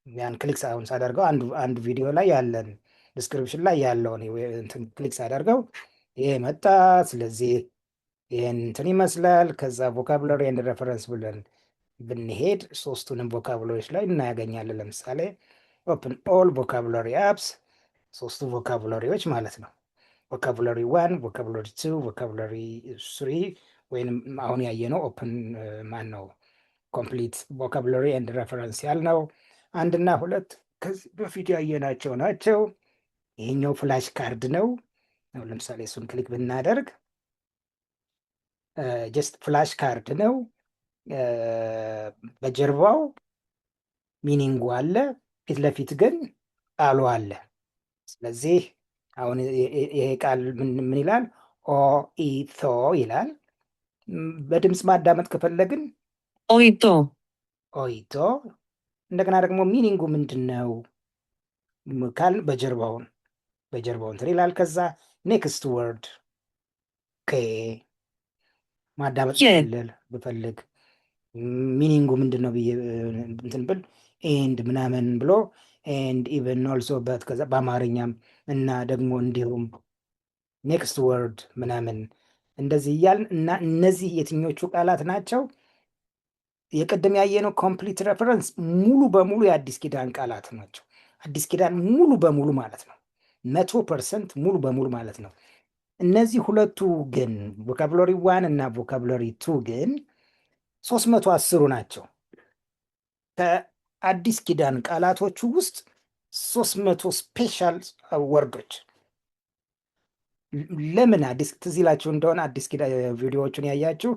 ያን ክሊክ አሁን ሳደርገው አንዱ ቪዲዮ ላይ ያለን ዲስክሪፕሽን ላይ ያለውን እንትን ክሊክ ሳደርገው ይሄ መጣ። ስለዚህ ይህን እንትን ይመስላል። ከዛ ቮካብለሪ ኤንድ ሬፈረንስ ብለን ብንሄድ ሶስቱንም ቮካብለሪዎች ላይ እናያገኛለን። ለምሳሌ ኦፕን ኦል ቮካብለሪ አፕስ ሶስቱ ቮካብለሪዎች ማለት ነው። ቮካብለሪ ዋን፣ ቮካብለሪ ቱ፣ ቮካብለሪ ስሪ ወይም አሁን ያየነው ኦፕን ማን ነው ኮምፕሊት ቮካብለሪ ኤንድ ሬፈረንስ ያልነው አንድና ሁለት ከዚህ በፊት ያየናቸው ናቸው። ይሄኛው ፍላሽ ካርድ ነው። ለምሳሌ እሱን ክሊክ ብናደርግ ጀስት ፍላሽ ካርድ ነው። በጀርባው ሚኒንጉ አለ፣ ፊት ለፊት ግን ቃሉ አለ። ስለዚህ አሁን ይሄ ቃል ምን ይላል? ኦኢቶ ይላል። በድምፅ ማዳመጥ ከፈለግን ኦይቶ ኦይቶ። እንደገና ደግሞ ሚኒንጉ ምንድን ነው ካል በጀርባው እንትን ይላል። ከዛ ኔክስት ወርድ ማዳመጥ ብፈልግ ሚኒንጉ ምንድን ነው ብዬ እንትን ብል ኤንድ ምናምን ብሎ ኤንድ ኢቨን ኦልሶ በት ከዛ በአማርኛም እና ደግሞ እንዲሁም ኔክስት ወርድ ምናምን እንደዚህ እያልን እና እነዚህ የትኞቹ ቃላት ናቸው? የቅድም ያየነው ኮምፕሊት ሬፈረንስ ሙሉ በሙሉ የአዲስ ኪዳን ቃላት ናቸው። አዲስ ኪዳን ሙሉ በሙሉ ማለት ነው። 100% ሙሉ በሙሉ ማለት ነው። እነዚህ ሁለቱ ግን ቮካብለሪ ዋን እና ቮካብለሪ ቱ ግን 310 ናቸው። ከአዲስ ኪዳን ቃላቶቹ ውስጥ 300 ስፔሻል ወርዶች። ለምን አዲስ ትዝ ይላችሁ እንደሆነ አዲስ ኪዳን ቪዲዮዎቹን ያያችሁ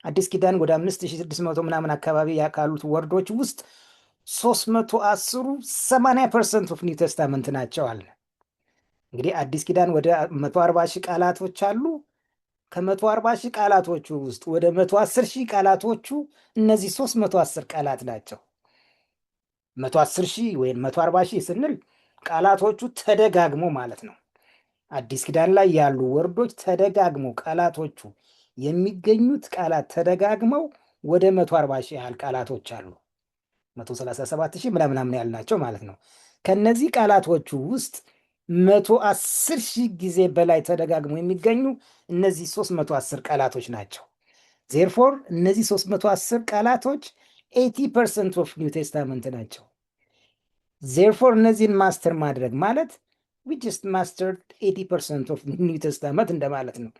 አዲስ ኪዳን ወደ 5600 ምናምን አካባቢ ካሉት ወርዶች ውስጥ 310ሩ 80% ኦፍ ኒው ቴስታመንት ናቸው አለ። እንግዲህ አዲስ ኪዳን ወደ 140 ሺህ ቃላቶች አሉ። ከ140 ሺህ ቃላቶቹ ውስጥ ወደ 110 ሺህ ቃላቶቹ እነዚህ 310 ቃላት ናቸው። 110 ሺህ ወይም 140 ሺህ ስንል ቃላቶቹ ተደጋግሞ ማለት ነው። አዲስ ኪዳን ላይ ያሉ ወርዶች ተደጋግሞ ቃላቶቹ የሚገኙት ቃላት ተደጋግመው ወደ 140 ሺህ ያህል ቃላቶች አሉ። 137 ሺህ ምናምን ያልናቸው ማለት ነው። ከነዚህ ቃላቶቹ ውስጥ 110 ሺህ ጊዜ በላይ ተደጋግሞ የሚገኙ እነዚህ 310 ቃላቶች ናቸው። ዜርፎር እነዚህ 310 ቃላቶች 80% ኦፍ ኒው ቴስታመንት ናቸው። ዜርፎር እነዚህን ማስተር ማድረግ ማለት we just mastered 80% ኦፍ ኒው ቴስታመንት እንደማለት ነው።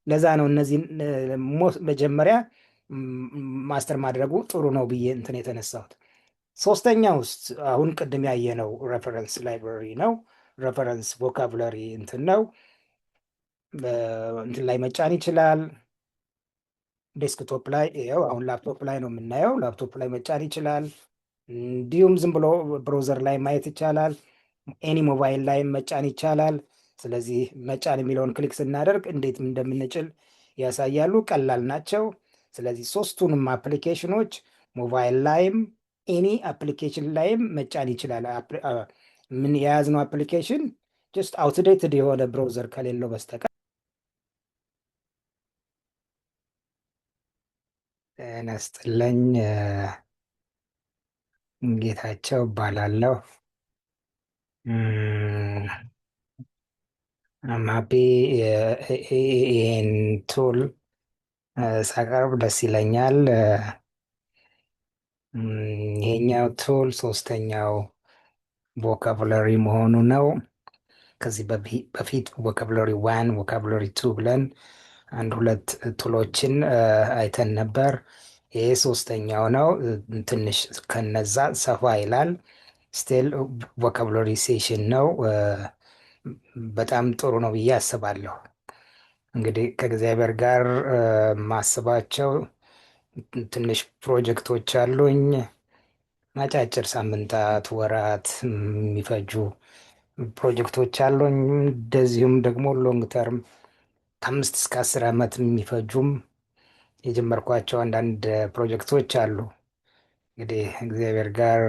ለዛ ነው እነዚህን መጀመሪያ ማስተር ማድረጉ ጥሩ ነው ብዬ እንትን የተነሳሁት። ሶስተኛ ውስጥ አሁን ቅድም ያየነው ሬፈረንስ ላይብረሪ ነው። ሬፈረንስ ቮካብለሪ እንትን ነው። እንትን ላይ መጫን ይችላል። ዴስክቶፕ ላይ ይኸው አሁን ላፕቶፕ ላይ ነው የምናየው። ላፕቶፕ ላይ መጫን ይችላል። እንዲሁም ዝም ብሎ ብሮዘር ላይ ማየት ይቻላል። ኤኒ ሞባይል ላይ መጫን ይቻላል። ስለዚህ መጫን የሚለውን ክሊክ ስናደርግ እንዴት እንደምንጭል ያሳያሉ። ቀላል ናቸው። ስለዚህ ሶስቱንም አፕሊኬሽኖች ሞባይል ላይም ኤኒ አፕሊኬሽን ላይም መጫን ይችላል። ምን የያዝነው አፕሊኬሽን ጀስት አውትዴትድ የሆነ ብራውዘር ከሌለው በስተቀር። ጤና ይስጥልኝ። ጌታቸው እባላለሁ። ማፔ ይህን ቱል ሳቀርብ ደስ ይለኛል። ይሄኛው ቱል ሶስተኛው ቮካብለሪ መሆኑ ነው። ከዚህ በፊት ቮካብለሪ ዋን ቮካብለሪ ቱ ብለን አንድ ሁለት ቱሎችን አይተን ነበር። ይሄ ሶስተኛው ነው። ትንሽ ከነዛ ሰፋ ይላል። ስቲል ቮካብለሪ ሴሽን ነው። በጣም ጥሩ ነው ብዬ አስባለሁ። እንግዲህ ከእግዚአብሔር ጋር ማስባቸው ትንሽ ፕሮጀክቶች አሉኝ። አጫጭር ሳምንታት፣ ወራት የሚፈጁ ፕሮጀክቶች አሉኝ። እንደዚሁም ደግሞ ሎንግ ተርም ከ5 እስከ 10 ዓመት የሚፈጁም የጀመርኳቸው አንዳንድ ፕሮጀክቶች አሉ። እንግዲህ እግዚአብሔር ጋር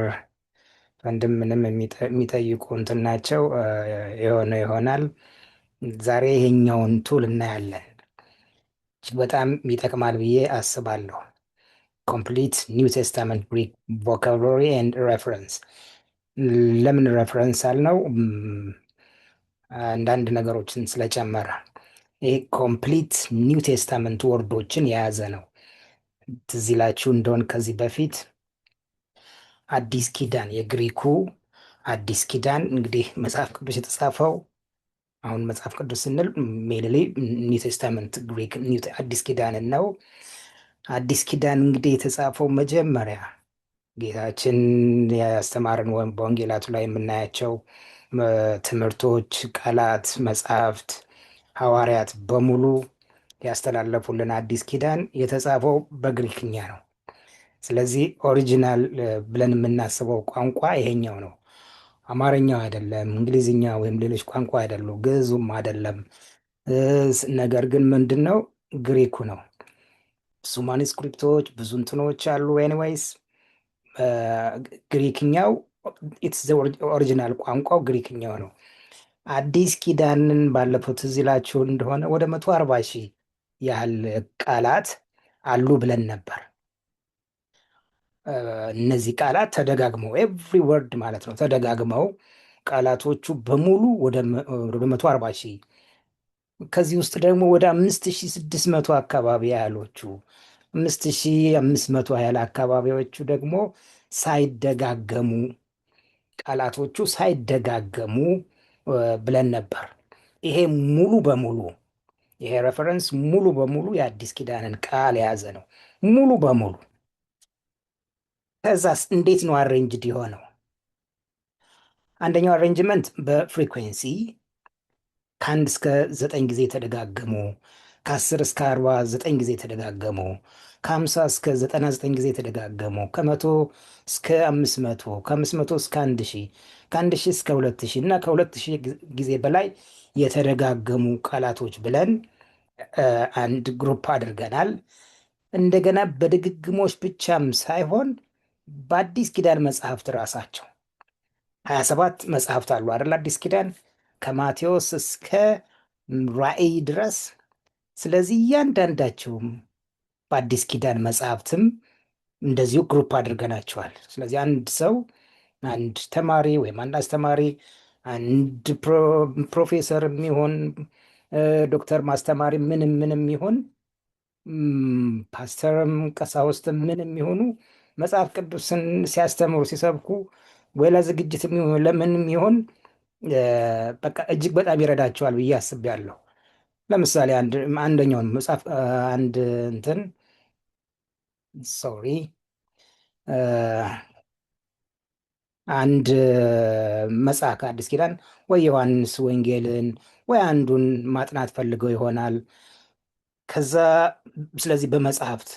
ወንድም ምንም የሚጠይቁ እንትን ናቸው። የሆነ ይሆናል። ዛሬ ይሄኛውን ቱል እናያለን። በጣም ይጠቅማል ብዬ አስባለሁ። ኮምፕሊት ኒው ቴስታመንት ግሪክ ቮካብላሪ ኤንድ ሬፈረንስ። ለምን ረፍረንስ አልነው? አንዳንድ ነገሮችን ስለጨመረ። ይህ ኮምፕሊት ኒው ቴስታመንት ወርዶችን የያዘ ነው። ትዝ ይላችሁ እንደሆን ከዚህ በፊት አዲስ ኪዳን የግሪኩ አዲስ ኪዳን እንግዲህ መጽሐፍ ቅዱስ የተጻፈው አሁን መጽሐፍ ቅዱስ ስንል ሜንሊ ኒው ቴስታመንት ግሪክ አዲስ ኪዳንን ነው። አዲስ ኪዳን እንግዲህ የተጻፈው መጀመሪያ ጌታችን ያስተማርን ወይም በወንጌላቱ ላይ የምናያቸው ትምህርቶች፣ ቃላት፣ መጽሐፍት፣ ሐዋርያት በሙሉ ያስተላለፉልን አዲስ ኪዳን የተጻፈው በግሪክኛ ነው። ስለዚህ ኦሪጂናል ብለን የምናስበው ቋንቋ ይሄኛው ነው። አማርኛው አይደለም፣ እንግሊዝኛ ወይም ሌሎች ቋንቋ አይደሉም፣ ግዕዙም አይደለም። ነገር ግን ምንድን ነው? ግሪኩ ነው። ብዙ ማኒስክሪፕቶች ብዙ እንትኖች አሉ። ኤኒዌይስ ግሪክኛው ኢትስ ኦሪጂናል ቋንቋው ግሪክኛው ነው። አዲስ ኪዳንን ባለፈው ትዝ ይላችሁ እንደሆነ ወደ 140 ሺህ ያህል ቃላት አሉ ብለን ነበር። እነዚህ ቃላት ተደጋግመው ኤቭሪ ወርድ ማለት ነው ተደጋግመው ቃላቶቹ በሙሉ ወደ 140 ሺህ ከዚህ ውስጥ ደግሞ ወደ 5600 አካባቢ ያህሎቹ 5500 ያህል አካባቢዎቹ ደግሞ ሳይደጋገሙ ቃላቶቹ ሳይደጋገሙ ብለን ነበር። ይሄ ሙሉ በሙሉ ይሄ ሬፈረንስ ሙሉ በሙሉ የአዲስ ኪዳንን ቃል የያዘ ነው ሙሉ በሙሉ። ከዛስ እንዴት ነው አሬንጅድ የሆነው? አንደኛው አሬንጅመንት በፍሪኩዌንሲ ከ1 እስከ 9 ጊዜ ተደጋገሙ፣ ከ10 እስከ 49 ጊዜ ተደጋገሙ፣ ከ50 እስከ 99 ጊዜ ተደጋገሙ፣ ከ100 እስከ 500፣ ከ500 እስከ 1000፣ ከ1000 እስከ 2000 እና ከ2000 ጊዜ በላይ የተደጋገሙ ቃላቶች ብለን አንድ ግሩፕ አድርገናል። እንደገና በድግግሞች ብቻም ሳይሆን በአዲስ ኪዳን መጽሐፍት ራሳቸው 27 መጽሐፍት አሉ አይደል? አዲስ ኪዳን ከማቴዎስ እስከ ራእይ ድረስ። ስለዚህ እያንዳንዳቸውም በአዲስ ኪዳን መጽሐፍትም እንደዚሁ ግሩፕ አድርገናቸዋል። ስለዚህ አንድ ሰው አንድ ተማሪ ወይም አንድ አስተማሪ አንድ ፕሮፌሰር የሚሆን ዶክተር ማስተማሪ ምንም ይሆን ፓስተርም ቀሳውስትም ምንም ይሆኑ መጽሐፍ ቅዱስን ሲያስተምሩ ሲሰብኩ ወይ ለዝግጅት የሚሆን ለምንም ይሆን በቃ እጅግ በጣም ይረዳቸዋል ብዬ አስቤያለሁ። ለምሳሌ አንደኛውን መጽሐፍ አንድ እንትን ሶሪ አንድ መጽሐፍ ከአዲስ ኪዳን ወይ ዮሐንስ ወንጌልን ወይ አንዱን ማጥናት ፈልገው ይሆናል። ከዛ ስለዚህ በመጽሐፍት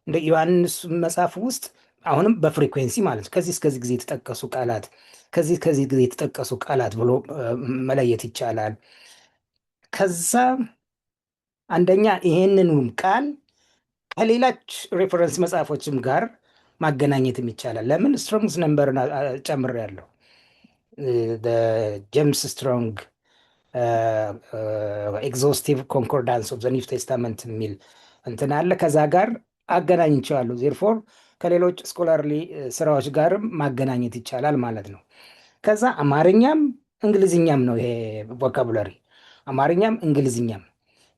እንደ ዮሐንስ መጽሐፍ ውስጥ አሁንም በፍሪኩዌንሲ ማለት ከዚህ እስከዚህ ጊዜ የተጠቀሱ ቃላት ከዚህ ከዚህ ጊዜ የተጠቀሱ ቃላት ብሎ መለየት ይቻላል። ከዛ አንደኛ ይሄንንም ቃል ከሌላች ሬፈረንስ መጽሐፎችም ጋር ማገናኘትም ይቻላል። ለምን ስትሮንግስ ነምበርን ጨምሬያለሁ። ጄምስ ስትሮንግ ኤግዞስቲቭ ኮንኮርዳንስ ኦፍ ዘ ኒው ቴስታመንት የሚል እንትን አለ። ከዛ ጋር አገናኝቸዋለሁ። ዜርፎር ከሌሎች ስኮላርሊ ስራዎች ጋርም ማገናኘት ይቻላል ማለት ነው። ከዛ አማርኛም እንግሊዝኛም ነው ይሄ ቮካቡላሪ፣ አማርኛም እንግሊዝኛም።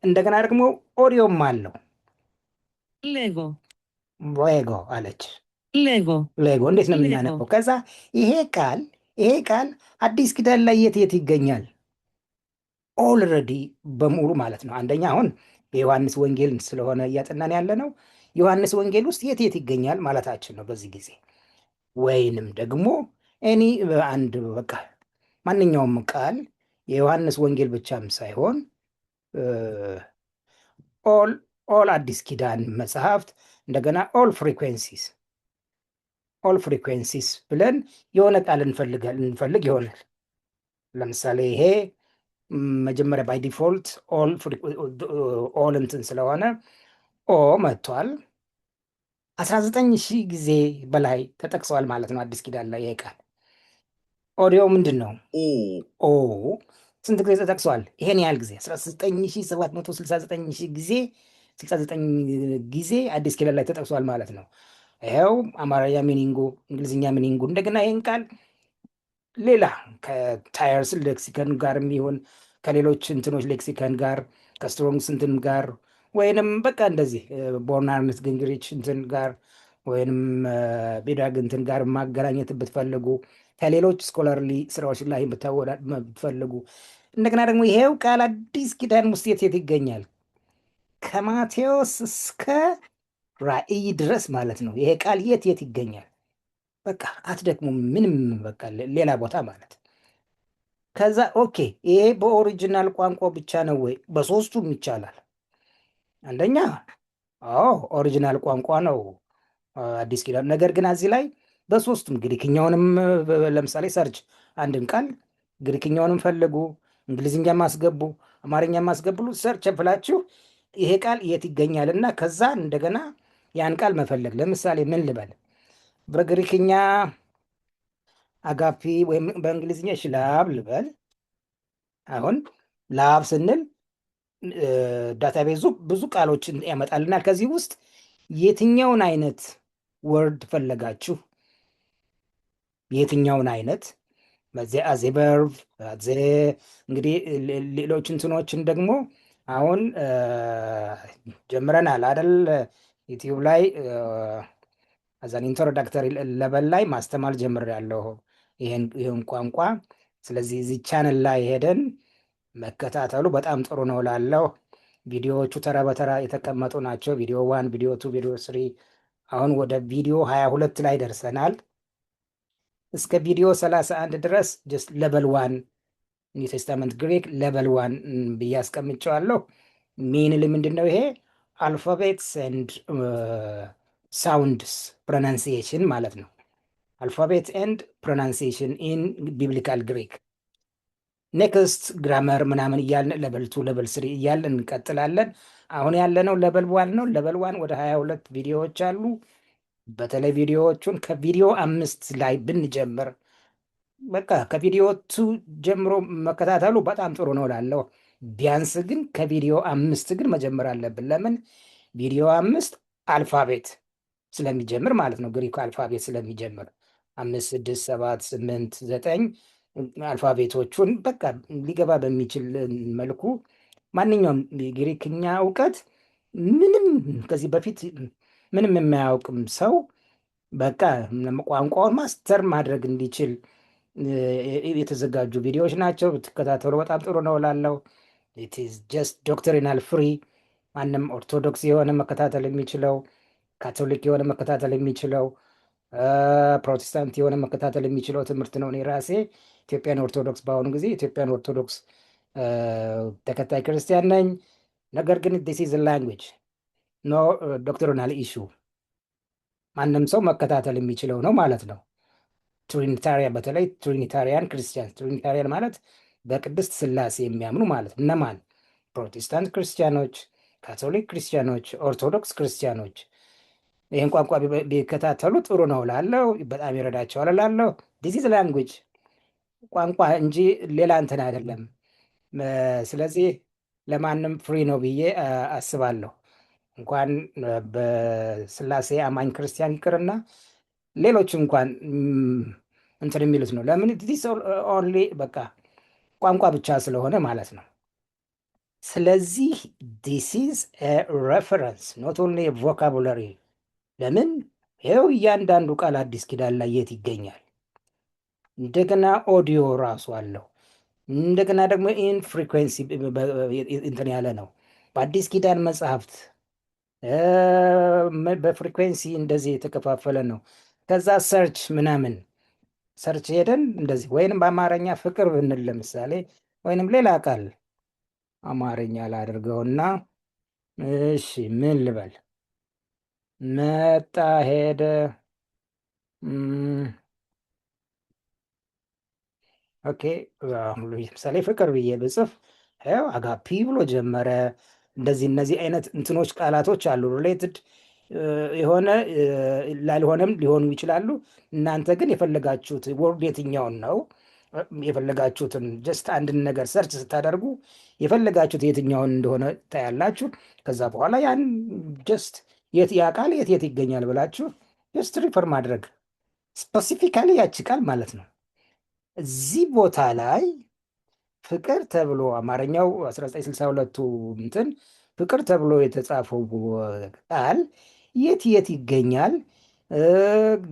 እንደገና ደግሞ ኦዲዮም አለው። ሌጎ ሌጎ አለች። ሌጎ ሌጎ እንዴት ነው የምናነበው? ከዛ ይሄ ቃል አዲስ ኪዳን ላይ የት የት ይገኛል? ኦልሬዲ በሙሉ ማለት ነው። አንደኛ አሁን የዮሐንስ ወንጌል ስለሆነ እያጠናን ያለ ነው። ዮሐንስ ወንጌል ውስጥ የት የት ይገኛል ማለታችን ነው በዚህ ጊዜ። ወይንም ደግሞ እኔ አንድ በቃ ማንኛውም ቃል የዮሐንስ ወንጌል ብቻም ሳይሆን ኦል አዲስ ኪዳን መጽሐፍት እንደገና ኦል ፍሪኩዌንሲስ ብለን የሆነ ቃል እንፈልግ ይሆናል። ለምሳሌ ይሄ መጀመሪያ ባይ ዲፎልት ኦል እንትን ስለሆነ ኦ መጥቷል። 19,000 ጊዜ በላይ ተጠቅሰዋል ማለት ነው አዲስ ኪዳን ላይ ይሄ ቃል። ኦዲዮ ምንድን ነው? ኦ ስንት ጊዜ ተጠቅሰዋል? ይሄን ያህል ጊዜ 19,769 ጊዜ 69 ጊዜ አዲስ ኪዳን ላይ ተጠቅሷል ማለት ነው። ይኸው አማርኛ ሚኒንጉ፣ እንግሊዝኛ ሚኒንጉ። እንደገና ይህን ቃል ሌላ ከታየርስ ሌክሲከን ጋር የሚሆን ከሌሎች እንትኖች ሌክሲከን ጋር ከስትሮንግስ እንትን ጋር ወይንም በቃ እንደዚህ ቦርናርነት ግንግሪች እንትን ጋር ወይንም ቤዳግ እንትን ጋር ማገናኘት ብትፈልጉ ከሌሎች ስኮላርሊ ስራዎች ላይ ብትፈልጉ እንደገና ደግሞ ይሄው ቃል አዲስ ኪዳን ውስጥ የት ይገኛል? ከማቴዎስ እስከ ራእይ ድረስ ማለት ነው። ይሄ ቃል የት ይገኛል? በቃ አትደክሙም። ምንም በቃ ሌላ ቦታ ማለት ከዛ ኦኬ፣ ይሄ በኦሪጂናል ቋንቋ ብቻ ነው ወይ? በሶስቱም ይቻላል። አንደኛ አዎ ኦሪጂናል ቋንቋ ነው አዲስ ኪዳን። ነገር ግን እዚህ ላይ በሶስቱም ግሪክኛውንም ለምሳሌ ሰርች አንድን ቃል ግሪክኛውንም ፈልጉ፣ እንግሊዝኛ ማስገቡ፣ አማርኛ ማስገቡ፣ ሰርች ብላችሁ ይሄ ቃል የት ይገኛል እና ከዛ እንደገና ያን ቃል መፈለግ። ለምሳሌ ምን ልበል በግሪክኛ አጋፒ ወይም በእንግሊዝኛ ላብ ልበል። አሁን ላብ ስንል ዳታቤዙ ብዙ ቃሎችን ያመጣልናል። ከዚህ ውስጥ የትኛውን አይነት ወርድ ፈለጋችሁ? የትኛውን አይነት አዜ ቨርብ አዜ እንግዲህ ሌሎች እንትኖችን ደግሞ አሁን ጀምረናል አደል? ዩቲዩብ ላይ አዛን ኢንትሮዳክተሪ ለበል ላይ ማስተማር ጀምሬያለሁ ይህን ቋንቋ። ስለዚህ እዚህ ቻነል ላይ ሄደን መከታተሉ በጣም ጥሩ ነው ላለው። ቪዲዮዎቹ ተራ በተራ የተቀመጡ ናቸው። ቪዲዮ 1፣ ቪዲዮ 2፣ ቪዲዮ 3። አሁን ወደ ቪዲዮ 22 ላይ ደርሰናል። እስከ ቪዲዮ 31 ድረስ ጀስት ሌቨል 1 ኒው ቴስታመንት ግሪክ ሌቨል 1 ብዬ አስቀምጨዋለሁ። ሜንሊ ምንድን ነው ይሄ? አልፋቤትስ ኤንድ ሳውንድስ ፕሮናንሲዬሽን ማለት ነው። አልፋቤት ኤንድ ፕሮናንሲዬሽን ኢን ቢብሊካል ግሪክ። ኔክስት ግራመር ምናምን እያልን ሌቨል 2 ሌቨል 3 እያልን እንቀጥላለን። አሁን ያለነው ሌቨል 1 ነው። ሌቨል 1 ወደ 22 ቪዲዮዎች አሉ። በተለይ ቪዲዮዎቹን ከቪዲዮ 5 ላይ ብንጀምር በቃ ከቪዲዮ 2 ጀምሮ መከታተሉ በጣም ጥሩ ነው ላለው። ቢያንስ ግን ከቪዲዮ 5 ግን መጀመር አለብን። ለምን? ቪዲዮ 5 አልፋቤት ስለሚጀምር ማለት ነው። ግሪክ አልፋቤት ስለሚጀምር 5፣ 6፣ 7፣ 8፣ 9 አልፋቤቶቹን በቃ ሊገባ በሚችል መልኩ ማንኛውም የግሪክኛ እውቀት ምንም ከዚህ በፊት ምንም የማያውቅም ሰው በቃ ቋንቋውን ማስተር ማድረግ እንዲችል የተዘጋጁ ቪዲዮዎች ናቸው። ብትከታተሉ በጣም ጥሩ ነው ላለው። ኢት ኢዝ ጀስት ዶክትሪናል ፍሪ። ማንም ኦርቶዶክስ የሆነ መከታተል የሚችለው፣ ካቶሊክ የሆነ መከታተል የሚችለው፣ ፕሮቴስታንት የሆነ መከታተል የሚችለው ትምህርት ነው። እኔ ራሴ ኢትዮጵያን ኦርቶዶክስ በአሁኑ ጊዜ ኢትዮጵያን ኦርቶዶክስ ተከታይ ክርስቲያን ነኝ። ነገር ግን ዲስ ኢዝ ላንጉዌጅ ኖ ዶክትሪናል ኢሹ። ማንም ሰው መከታተል የሚችለው ነው ማለት ነው። ትሪኒታሪያን፣ በተለይ ትሪኒታሪያን ክርስቲያን። ትሪኒታሪያን ማለት በቅድስት ስላሴ የሚያምኑ ማለት እነማን? ፕሮቴስታንት ክርስቲያኖች፣ ካቶሊክ ክርስቲያኖች፣ ኦርቶዶክስ ክርስቲያኖች። ይህን ቋንቋ ቢከታተሉ ጥሩ ነው ላለው፣ በጣም ይረዳቸዋል ላለው። ዲስ ኢዝ ላንጉዌጅ ቋንቋ እንጂ ሌላ እንትን አይደለም። ስለዚህ ለማንም ፍሪ ነው ብዬ አስባለሁ። እንኳን በስላሴ አማኝ ክርስቲያን ይቅርና ሌሎች እንኳን እንትን የሚሉት ነው። ለምን? ዲስ ኦንሊ በቃ ቋንቋ ብቻ ስለሆነ ማለት ነው። ስለዚህ ዲስ ኢዝ ሬፈረንስ ኖት ኦንሊ ቮካቡላሪ። ለምን? ይኸው እያንዳንዱ ቃል አዲስ ኪዳን ላይ የት ይገኛል? እንደገና ኦዲዮ ራሱ አለው። እንደገና ደግሞ ኢን ፍሪኩዌንሲ እንትን ያለ ነው። በአዲስ ኪዳን መጽሐፍት በፍሪኩዌንሲ እንደዚህ የተከፋፈለ ነው። ከዛ ሰርች ምናምን ሰርች ሄደን እንደዚህ ወይንም በአማርኛ ፍቅር ብንል ለምሳሌ ወይንም ሌላ ቃል አማርኛ ላድርገውና እሺ ምን ልበል? መጣ ሄደ ኦኬ። ለምሳሌ ፍቅር ብዬ ብጽፍ ያው አጋፒ ብሎ ጀመረ። እንደዚህ እነዚህ አይነት እንትኖች ቃላቶች አሉ። ሪሌትድ የሆነ ላልሆነም ሊሆኑ ይችላሉ። እናንተ ግን የፈለጋችሁት ወርድ የትኛውን ነው የፈለጋችሁትን ጀስት አንድን ነገር ሰርች ስታደርጉ የፈለጋችሁት የትኛውን እንደሆነ ታያላችሁ። ከዛ በኋላ ያን ጀስት ያ ቃል የት ይገኛል ብላችሁ ጀስት ሪፈር ማድረግ ስፔሲፊካሊ ያቺ ቃል ማለት ነው። እዚህ ቦታ ላይ ፍቅር ተብሎ አማርኛው 1962ቱ እንትን ፍቅር ተብሎ የተጻፈው ቃል የት የት ይገኛል?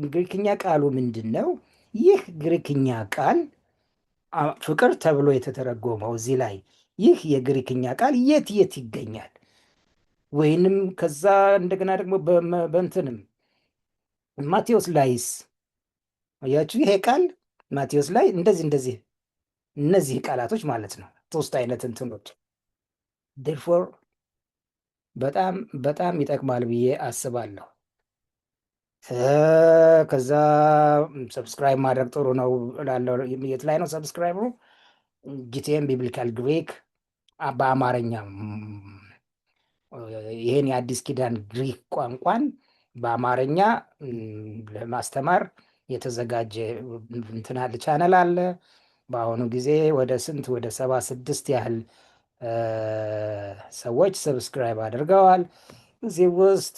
ግሪክኛ ቃሉ ምንድን ነው? ይህ ግሪክኛ ቃል ፍቅር ተብሎ የተተረጎመው እዚህ ላይ ይህ የግሪክኛ ቃል የት የት ይገኛል? ወይንም ከዛ እንደገና ደግሞ በእንትንም ማቴዎስ ላይስ አያችሁ፣ ይሄ ቃል ማቴዎስ ላይ እንደዚህ እነዚህ ቃላቶች ማለት ነው። ሶስት አይነት እንትኖች ዴርፎር በጣም በጣም ይጠቅማል ብዬ አስባለሁ። ከዛ ሰብስክራይብ ማድረግ ጥሩ ነው እላለሁ። የት ላይ ነው ሰብስክራይቡ? ጂቲኤም ቢብሊካል ግሪክ በአማርኛ ይሄን የአዲስ ኪዳን ግሪክ ቋንቋን በአማርኛ ለማስተማር የተዘጋጀ እንትን አለ፣ ቻነል አለ። በአሁኑ ጊዜ ወደ 76 ያህል ሰዎች ሰብስክራይብ አድርገዋል። እዚህ ውስጥ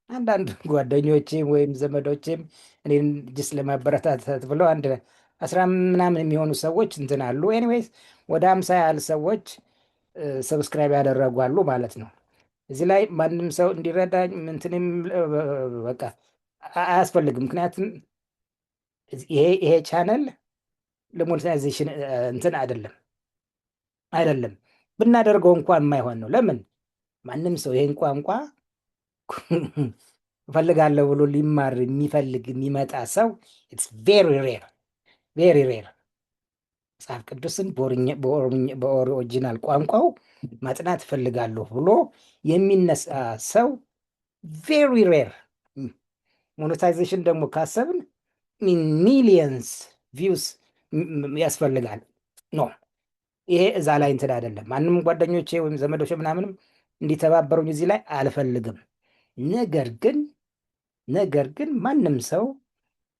አንዳንድ ጓደኞቼም ወይም ዘመዶቼም እኔን ጅስ ለማበረታታት ብለው አንድ 10 ምናምን የሚሆኑ ሰዎች እንትን አሉ። ኤኒዌይስ ወደ 50 ያህል ሰዎች ሰብስክራይብ ያደረጓሉ ማለት ነው። እዚህ ላይ ማንም ሰው እንዲረዳኝ ምንትንም በቃ አያስፈልግም። ምክንያቱም ይሄ ቻነል ለሞኔታይዜሽን እንትን አይደለም ብናደርገው እንኳን የማይሆን ነው። ለምን ማንም ሰው ይሄን ቋንቋ እፈልጋለሁ ብሎ ሊማር የሚፈልግ የሚመጣ ሰው ኢትስ ቬሪ ሬር መጽሐፍ ቅዱስን በኦሪጂናል ቋንቋው ማጥናት እፈልጋለሁ ብሎ የሚነሳ ሰው ቬሪ ሬር። ሞኔታይዜሽን ደግሞ ካሰብን ሚሊየንስ ቪውስ ያስፈልጋል። ኖ ይሄ እዛ ላይ እንትን አይደለም። ማንም ጓደኞቼ ወይም ዘመዶቼ ምናምንም እንዲተባበሩኝ እዚህ ላይ አልፈልግም። ነገር ግን ማንም ሰው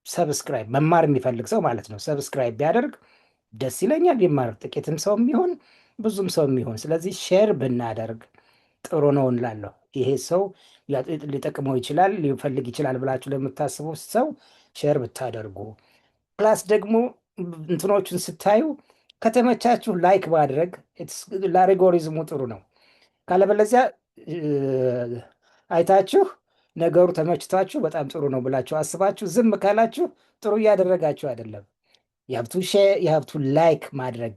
ሰብስክራይብ መማር የሚፈልግ ሰው ማለት ነው ሰብስክራይብ ቢያደርግ ደስ ይለኛል። ቢማር ጥቂትም ሰው የሚሆን ብዙም ሰው የሚሆን፣ ስለዚህ ሼር ብናደርግ ጥሩ ነው እንላለሁ። ይሄ ሰው ሊጠቅመው ይችላል ሊፈልግ ይችላል ብላችሁ ለምታስቡ ሰው ሼር ብታደርጉ፣ ፕላስ ደግሞ እንትኖቹን ስታዩ ከተመቻችሁ ላይክ ማድረግ ለአልጎሪዝሙ ጥሩ ነው። ካለበለዚያ አይታችሁ ነገሩ ተመችቷችሁ በጣም ጥሩ ነው ብላችሁ አስባችሁ ዝም ካላችሁ ጥሩ እያደረጋችሁ አይደለም። የሀብቱ ላይክ ማድረግ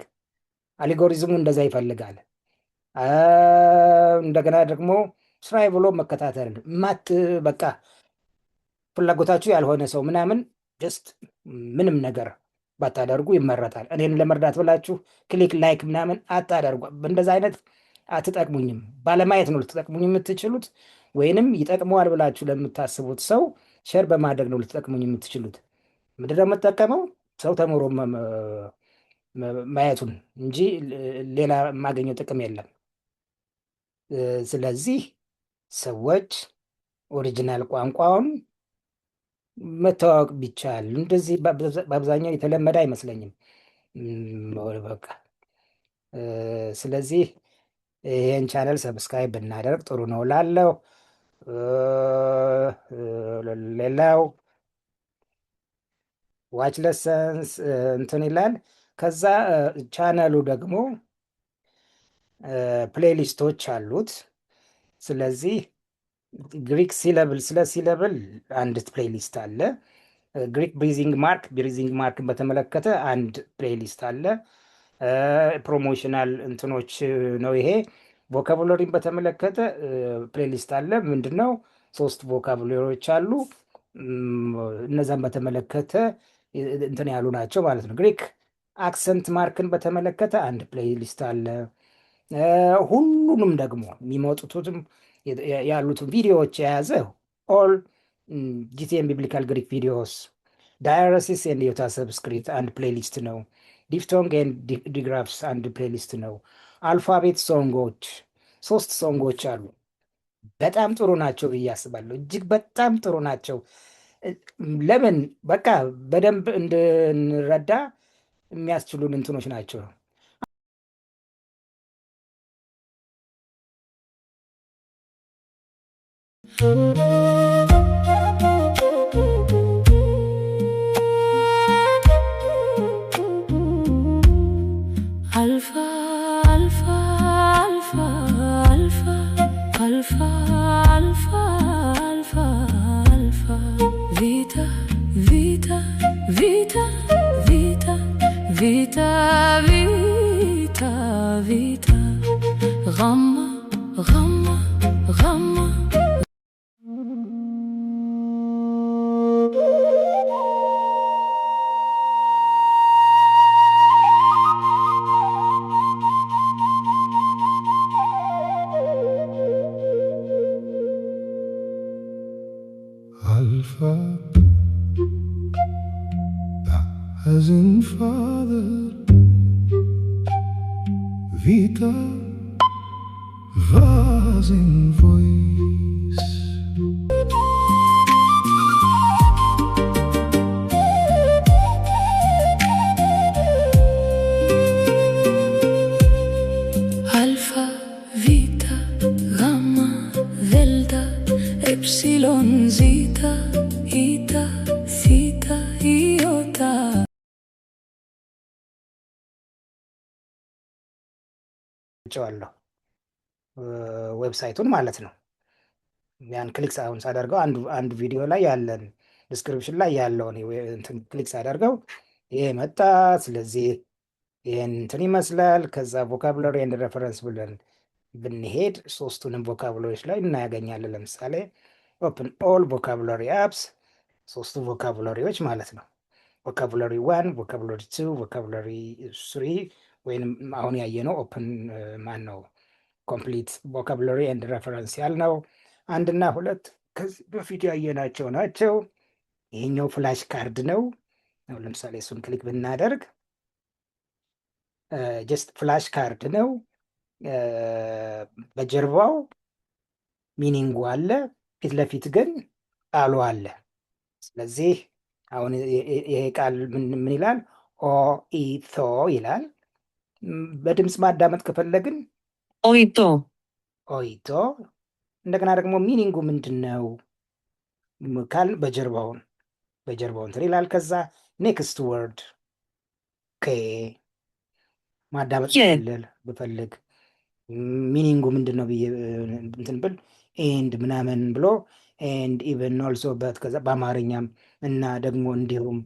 አልጎሪዝሙ እንደዛ ይፈልጋል። እንደገና ደግሞ ስራዬ ብሎ መከታተል በቃ ፍላጎታችሁ ያልሆነ ሰው ምናምን ጀስት ምንም ነገር ባታደርጉ ይመረጣል። እኔን ለመርዳት ብላችሁ ክሊክ ላይክ ምናምን አታደርጉ። እንደዛ አይነት አትጠቅሙኝም። ባለማየት ነው ልትጠቅሙኝ የምትችሉት፣ ወይንም ይጠቅመዋል ብላችሁ ለምታስቡት ሰው ሸር በማድረግ ነው ልትጠቅሙኝ የምትችሉት። ምንድነው የምጠቀመው? ሰው ተምሮ ማየቱን እንጂ ሌላ የማገኘው ጥቅም የለም። ስለዚህ ሰዎች ኦሪጂናል ቋንቋውን መተዋወቅ ቢቻል እንደዚህ በአብዛኛው የተለመደ አይመስለኝም። በቃ ስለዚህ ይህን ቻነል ሰብስክራይብ ብናደርግ ጥሩ ነው ላለው። ሌላው ዋች ለሰንስ እንትን ይላል። ከዛ ቻነሉ ደግሞ ፕሌሊስቶች አሉት። ስለዚህ ግሪክ ሲለብል ስለ ሲለብል አንድ ፕሌሊስት አለ። ግሪክ ብሪዚንግ ማርክን በተመለከተ አንድ ፕሌሊስት አለ። ፕሮሞሽናል እንትኖች ነው ይሄ። ቮካቡለሪን በተመለከተ ፕሌሊስት አለ። ምንድነው 3 ቮካቡለሪዎች አሉ። እነዛን በተመለከተ እንትን ያሉ ናቸው ማለት ነው። ግሪክ አክሰንት ማርክን በተመለከተ አንድ ፕሌሊስት አለ። ሁሉንም ደግሞ የሚመጡትም ያሉትን ቪዲዮዎች የያዘ ኦል ጂቲኤም ቢብሊካል ግሪክ ቪዲዮስ፣ ዳያረሲስ ኤንድ ዮታ ሰብስክሪፕት አንድ ፕሌሊስት ነው። ዲፍቶንግ ኤንድ ዲግራፍስ አንድ ፕሌሊስት ነው። አልፋቤት ሶንጎች 3 ሶንጎች አሉ። በጣም ጥሩ ናቸው ብዬ አስባለሁ። እጅግ በጣም ጥሩ ናቸው። ለምን በቃ በደንብ እንድንረዳ የሚያስችሉን እንትኖች ናቸው። Vita, vita, vita, غمة غمة غمة. Alpha, as in father, Vita, was in voice. Alfa, vita, gamma, delta, epsilon, zeta, eta, theta, iota. ጨዋለሁ ዌብሳይቱን ማለት ነው። ያን ክሊክ አሁን ሳደርገው አንድ ቪዲዮ ላይ ያለን ዲስክሪፕሽን ላይ ያለውን እንትን ክሊክ ሳደርገው ይሄ መጣ። ስለዚህ ይህን እንትን ይመስላል። ከዛ ቮካብለሪ ኤንድ ሬፈረንስ ብለን ብንሄድ ሶስቱንም ቮካብለሪዎች ላይ እናያገኛለን። ለምሳሌ ኦፕን ኦል ቮካብለሪ አፕስ፣ ሶስቱ ቮካብለሪዎች ማለት ነው። ቮካብለሪ ዋን፣ ቮካብለሪ ቱ፣ ቮካብለሪ ስሪ ወይም አሁን ያየነው ኦፕን ማን ነው ኮምፕሊት ቮካብለሪ ኤንድ ሬፈረንስ ያልነው አንድና ሁለት ከዚህ በፊት ያየናቸው ናቸው። ይሄኛው ፍላሽ ካርድ ነው። ለምሳሌ እሱን ክሊክ ብናደርግ ጀስት ፍላሽ ካርድ ነው። በጀርባው ሚኒንጉ አለ፣ ፊት ለፊት ግን ቃሉ አለ። ስለዚህ አሁን ይሄ ቃል ምን ይላል? ኦኢቶ ይላል። በድምፅ ማዳመጥ ከፈለግን ኦይቶ ኦይቶ። እንደገና ደግሞ ሚኒንጉ ምንድን ነው ካል በጀርባውን እንትን ይላል። ከዛ ኔክስት ወርድ ኬ ማዳመጥ ብፈልግ ሚኒንጉ ምንድን ነው ብዬ እንትን ብል ኤንድ ምናምን ብሎ ኤንድ ኢቨን ኦልሶ በት ከዛ በአማርኛም እና ደግሞ እንዲሁም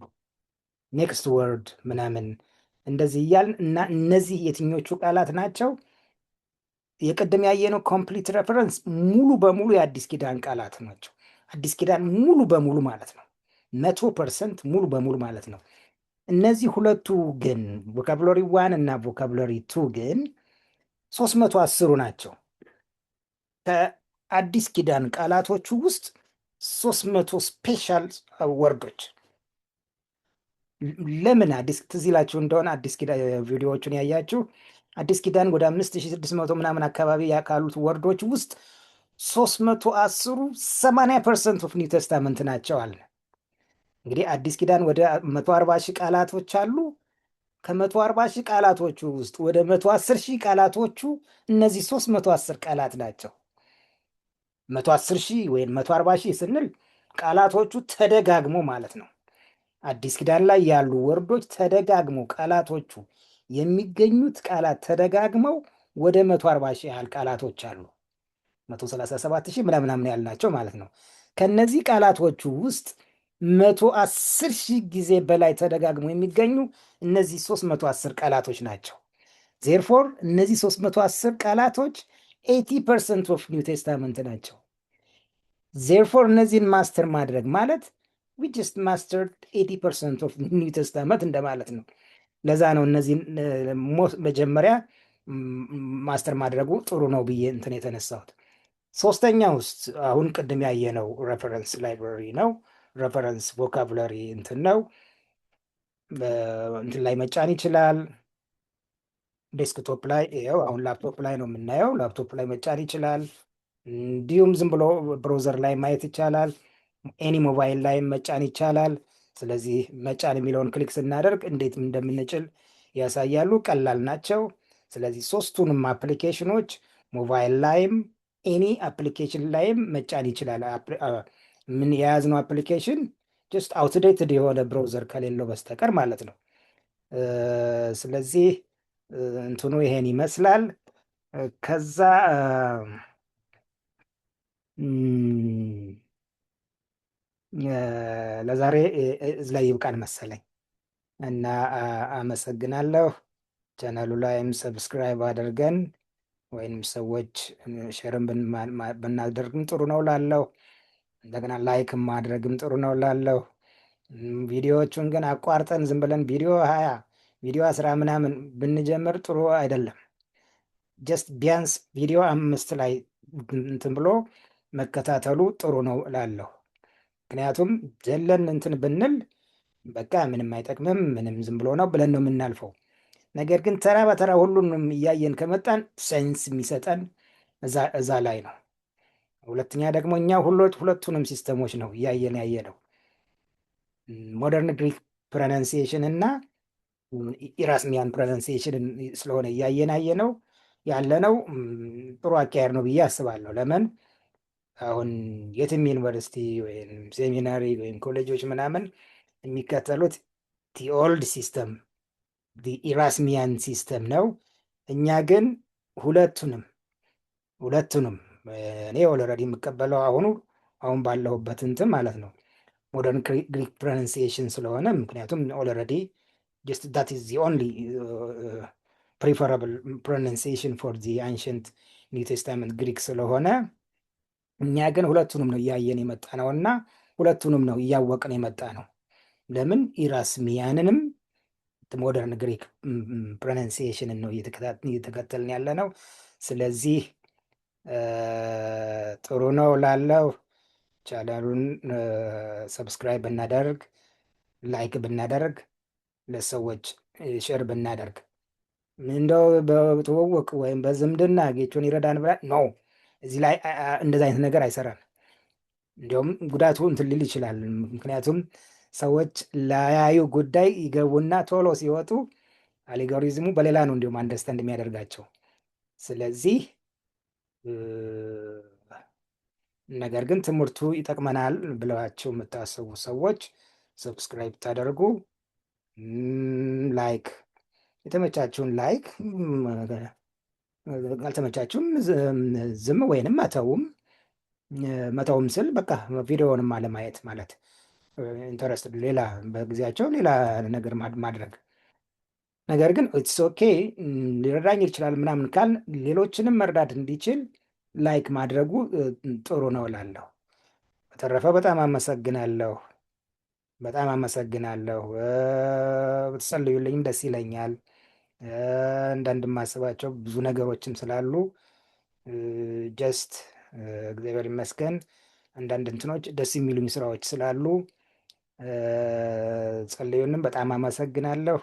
ኔክስት ወርድ ምናምን እንደዚህ እያልን እና እነዚህ የትኞቹ ቃላት ናቸው? የቅድም ያየነው ኮምፕሊት ሬፈረንስ ሙሉ በሙሉ የአዲስ ኪዳን ቃላት ናቸው። አዲስ ኪዳን ሙሉ በሙሉ ማለት ነው። 100% ሙሉ በሙሉ ማለት ነው። እነዚህ ሁለቱ ግን ቮካብለሪ ዋን እና ቮካብለሪ ቱ ግን 310ሩ ናቸው። ከአዲስ ኪዳን ቃላቶቹ ውስጥ 300 ስፔሻል ወርዶች። ለምን ትዝ ይላችሁ እንደሆነ አዲስ ኪዳን ቪዲዮዎቹን ያያችሁ አዲስ ኪዳን ወደ 5600 ምናምን አካባቢ ካሉት ወርዶች ውስጥ 310ሩ 80% ኦፍ ኒው ቴስታመንት ናቸው አለ። እንግዲህ አዲስ ኪዳን ወደ 140 ሺህ ቃላቶች አሉ። ከ140 ሺህ ቃላቶቹ ውስጥ ወደ 110 ሺህ ቃላቶቹ እነዚህ 310 ቃላት ናቸው። 110 ሺህ ወይም 140 ሺህ ስንል ቃላቶቹ ተደጋግሞ ማለት ነው። አዲስ ኪዳን ላይ ያሉ ወርዶች ተደጋግሞ ቃላቶቹ የሚገኙት ቃላት ተደጋግመው ወደ 140 ሺህ ያህል ቃላቶች አሉ። 137 ሺህ ምናምን ያልናቸው ማለት ነው። ከነዚህ ቃላቶቹ ውስጥ 110 ሺህ ጊዜ በላይ ተደጋግሞ የሚገኙ እነዚህ 310 ቃላቶች ናቸው። ዜርፎር እነዚህ 310 ቃላቶች 80% ኦፍ ኒው ቴስታመንት ናቸው። ዜርፎር እነዚህን ማስተር ማድረግ ማለት we just mastered 80% ኦፍ ኒው ቴስታመንት እንደማለት ነው። ለዛ ነው እነዚህን መጀመሪያ ማስተር ማድረጉ ጥሩ ነው ብዬ እንትን የተነሳሁት። ሶስተኛ ውስጥ አሁን ቅድም ያየነው ሬፈረንስ ላይብረሪ ነው። ሬፈረንስ ቮካብለሪ እንትን ነው። እንትን ላይ መጫን ይችላል። ዴስክቶፕ ላይ ይኸው አሁን ላፕቶፕ ላይ ነው የምናየው። ላፕቶፕ ላይ መጫን ይችላል። እንዲሁም ዝም ብሎ ብሮዘር ላይ ማየት ይቻላል። ኤኒ ሞባይል ላይ መጫን ይቻላል። ስለዚህ መጫን የሚለውን ክሊክ ስናደርግ እንዴት እንደምንጭል ያሳያሉ። ቀላል ናቸው። ስለዚህ ሶስቱንም አፕሊኬሽኖች ሞባይል ላይም ኤኒ አፕሊኬሽን ላይም መጫን ይችላል። ምን የያዝነው አፕሊኬሽን ጀስት አውትዴትድ የሆነ ብራውዘር ከሌለው በስተቀር ማለት ነው። ስለዚህ እንትኑ ይሄን ይመስላል። ከዛ ለዛሬ እዚህ ላይ ይብቃን መሰለኝ። እና አመሰግናለሁ። ቻናሉ ላይም ሰብስክራይብ አድርገን ወይም ሰዎች ሼርም ብናደርግም ጥሩ ነው ላለው፣ እንደገና ላይክም ማድረግም ጥሩ ነው ላለው። ቪዲዮዎቹን ግን አቋርጠን ዝም ብለን ቪዲዮ 20 ቪዲዮ 10 ምናምን ብንጀምር ጥሩ አይደለም። ጀስት ቢያንስ ቪዲዮ 5 ላይ እንትን ብሎ መከታተሉ ጥሩ ነው ላለሁ። ምክንያቱም ዘለን እንትን ብንል በቃ ምንም አይጠቅምም፣ ምንም ዝም ብሎ ነው ብለን ነው የምናልፈው። ነገር ግን ተራ በተራ ሁሉንም እያየን ከመጣን ሳይንስ የሚሰጠን እዛ ላይ ነው። ሁለተኛ ደግሞ እኛ ሁለቱንም ሲስተሞች ነው እያየን ያየ ነው። ሞደርን ግሪክ ፕሮናንሲዬሽን እና ኢራስሚያን ፕሮናንሲዬሽን ስለሆነ እያየን ያለ ነው። ጥሩ አካሄድ ነው ብዬ አስባለሁ። ለምን አሁን የትም ዩኒቨርሲቲ ወይም ሴሚናሪ ወይም ኮሌጆች ምናምን የሚከተሉት ኦልድ ሲስተም ኢራስሚያን ሲስተም ነው። እኛ ግን ሁለቱንም እኔ ኦልሬዲ የምቀበለው አሁን ባለሁበት እንትን ማለት ነው ሞደርን ግሪክ ፕሮናንሲዬሽን ስለሆነ፣ ምክንያቱም ኦልሬዲ ጀስት ዳት ኢዝ ዚ ኦንሊ ፕሪፈራብል ፕሮናንሲዬሽን ፎር ዚ አንሽንት ኒው ቴስታመንት ግሪክ ስለሆነ እኛ ግን ሁለቱንም ነው እያየን የመጣ ነው እና ሁለቱንም ነው እያወቅን የመጣ ነው። ለምን ኢራስሚያንንም ሞደርን ግሪክ ፕሮናንሲዬሽንን ነው እየተከተልን ያለ ነው። ስለዚህ ጥሩ ነው ላለው ቻናሉን ሰብስክራይብ ብናደርግ፣ ላይክ ብናደርግ፣ ለሰዎች ሼር ብናደርግ፣ እንደው በትውውቅ ወይም በዝምድና ጌቾን ይረዳን ብላ ነው እዚህ ላይ እንደዚህ አይነት ነገር አይሰራም። እንዲሁም ጉዳቱ እንትን ሊል ይችላል። ምክንያቱም ሰዎች ላያዩ ጉዳይ ይገቡና ቶሎ ሲወጡ አልጎሪዝሙ በሌላ ነው እንዲሁም አንደርስታንድ የሚያደርጋቸው። ስለዚህ ነገር ግን ትምህርቱ ይጠቅመናል ብለዋቸው የምታስቡ ሰዎች ሰብስክራይብ ታደርጉ፣ ላይክ የተመቻችሁን ላይክ፣ አልተመቻችሁም ዝም ወይንም መተውም ስል በቃ ቪዲዮውንም አለማየት ማለት ኢንተረስት ሌላ በጊዜያቸው ሌላ ነገር ማድረግ። ነገር ግን ኢትስ ኦኬ ሊረዳኝ ይችላል ምናምን ካል ሌሎችንም መርዳት እንዲችል ላይክ ማድረጉ ጥሩ ነው እላለሁ። በተረፈ በጣም አመሰግናለሁ። ብትጸልዩልኝም ደስ ይለኛል። አንዳንድ የማስባቸው ብዙ ነገሮችም ስላሉ ጀስት እግዚአብሔር ይመስገን አንዳንድ እንትኖች ደስ የሚሉኝ ስራዎች ስላሉ ጸልዩንም በጣም አመሰግናለሁ።